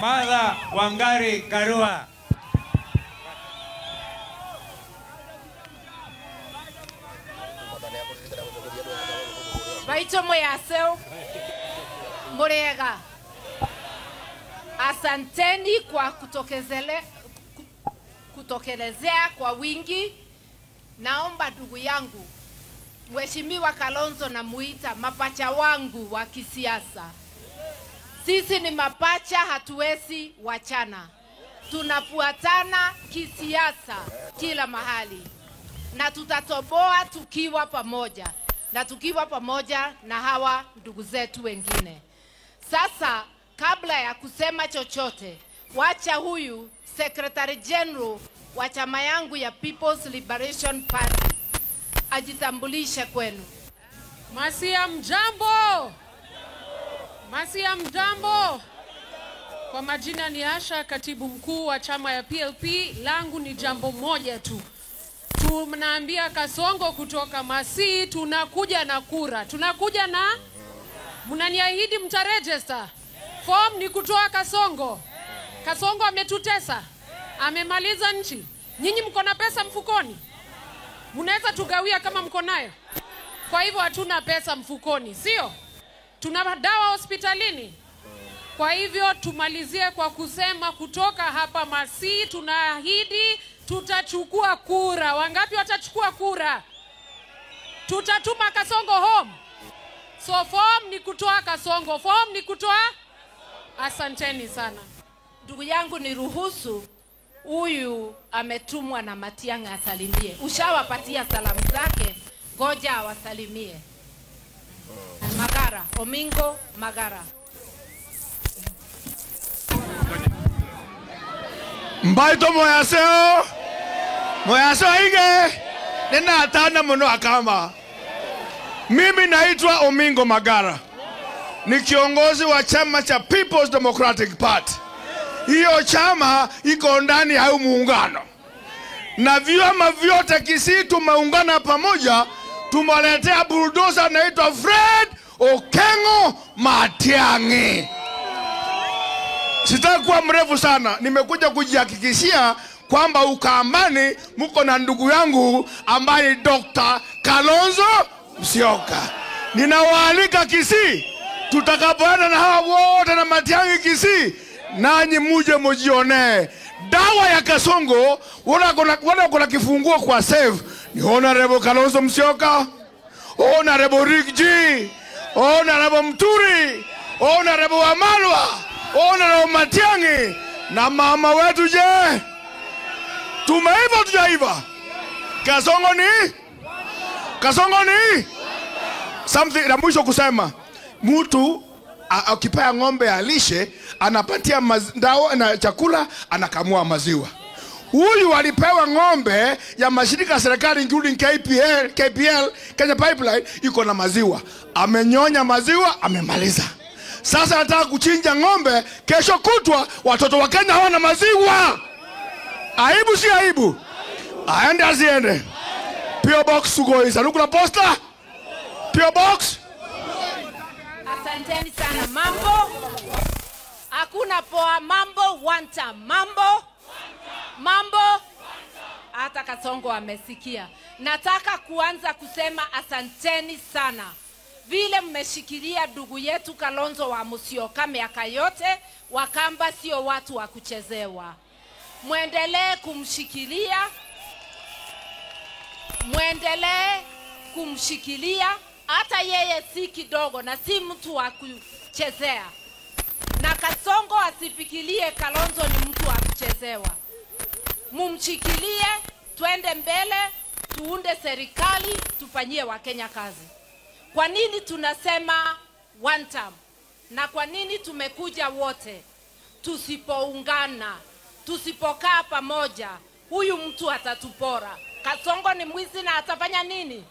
Martha Wangari Karua. Baito moyaseo Murega, asanteni kwa kutokelezea kwa wingi. Naomba ndugu yangu Mheshimiwa Kalonzo na Muita, mapacha wangu wa kisiasa. Sisi ni mapacha, hatuwezi wachana. Tunafuatana kisiasa kila mahali. Na tutatoboa tukiwa pamoja. Na tukiwa pamoja na hawa ndugu zetu wengine. Sasa kabla ya kusema chochote, wacha huyu Secretary General wa chama yangu ya People's Liberation Party ajitambulishe kwenu. Masia mjambo. Masia mjambo. Kwa majina ni Asha, katibu mkuu wa chama ya PLP. Langu ni jambo moja tu. Tunaambia Kasongo kutoka Masi tunakuja na kura. Tunakuja na mnaniahidi mtaregister. Form ni kutoa Kasongo. Kasongo ametutesa. Amemaliza nchi. Nyinyi mko na pesa mfukoni? Mnaweza tugawia kama mko nayo? Kwa hivyo hatuna pesa mfukoni, sio? Tuna dawa hospitalini. Kwa hivyo tumalizie kwa kusema kutoka hapa Masi tunaahidi tutachukua kura. Wangapi watachukua kura? Tutatuma Kasongo home. So form ni kutoa Kasongo. Form ni kutoa. Asanteni sana. Ndugu yangu niruhusu, huyu ametumwa na Matiang'i asalimie. Ushawapatia salamu zake, ngoja awasalimie. Magara, Omingo Magara. Mbaito moyaseo. Moyaseo ige. Nina atana mno akama. Mimi naitwa Omingo Magara. Ni kiongozi wa chama cha People's Democratic Party. Hiyo chama iko ndani ya muungano. Na vyama vyote Kisii tumeungana pamoja, tumeletea bulldozer anaitwa Fred Okengo Matiang'i. Sitakuwa mrefu sana, nimekuja kujihakikishia kwamba Ukambani mko na ndugu yangu ambaye Dr. Kalonzo Musyoka. Ninawaalika Kisii, tutakapoenda na hawa wote na Matiang'i Kisii, nanyi muje mujione. Dawa ya Kasongo, wana kuna kifunguo kwa save. Ni Honorable Kalonzo Musyoka, Honorable Rick G, Honorable Mturi, Honorable Wamalwa, Honorable Matiang'i na mama wetu je. Tumeiva tujaiva. Kasongo ni something na mwisho kusema. Mtu akipea ng'ombe alishe, anapatia dawa na chakula, anakamua maziwa. Huyu alipewa ng'ombe ya mashirika ya serikali including KPL, Kenya Pipeline, iko na maziwa. Amenyonya maziwa, amemaliza. Sasa anataka kuchinja ng'ombe, kesho kutwa watoto wa Kenya hawana maziwa. Aibu si aibu? Aende asiende. PO Box Sugoi, sanduku la posta. PO Box. Asanteni sana. Mambo. Hakuna poa, mambo wanta. Mambo. Hata Kasongo amesikia. Nataka kuanza kusema asanteni sana. Vile mmeshikilia ndugu yetu Kalonzo wa Musyoka miaka yote, Wakamba sio watu wa kuchezewa. Muendelee kumshikilia, hata yeye si kidogo na si mtu wa kuchezea. Na Kasongo asifikirie Kalonzo ni mtu wa kuchezewa. Mumshikilie, twende mbele, tuunde serikali, tufanyie Wakenya kazi. Kwa nini tunasema one term? Na kwa nini tumekuja wote? Tusipoungana, tusipokaa pamoja, huyu mtu atatupora. Kasongo ni mwizi na atafanya nini?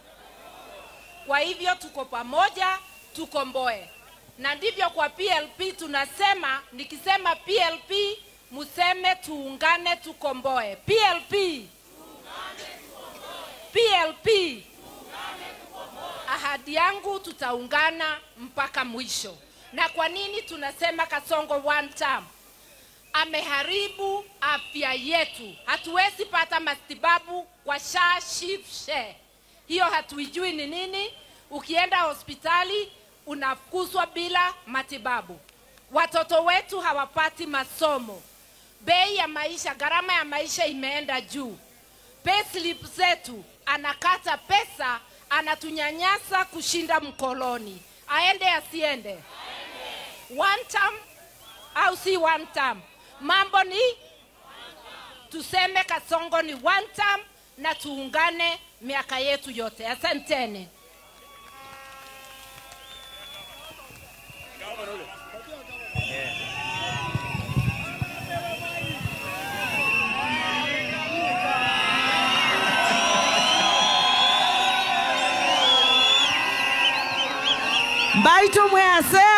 Kwa hivyo tuko pamoja, tukomboe. Na ndivyo kwa PLP tunasema, nikisema PLP, museme tuungane tukomboe. PLP. Ahadi yangu tutaungana mpaka mwisho. Na kwa nini tunasema Kasongo one term? ameharibu afya yetu. Hatuwezi pata matibabu kwa SHA, SHIF, SHE. Hiyo hatuijui ni nini. Ukienda hospitali unafukuzwa bila matibabu. Watoto wetu hawapati masomo. Bei ya maisha, gharama ya maisha imeenda juu. Payslip zetu anakata pesa, anatunyanyasa kushinda mkoloni. Aende asiende? One term au si one term? Mambo ni tuseme Kasongo ni one term na tuungane miaka yetu yote. Asanteni. Mbaitu mwase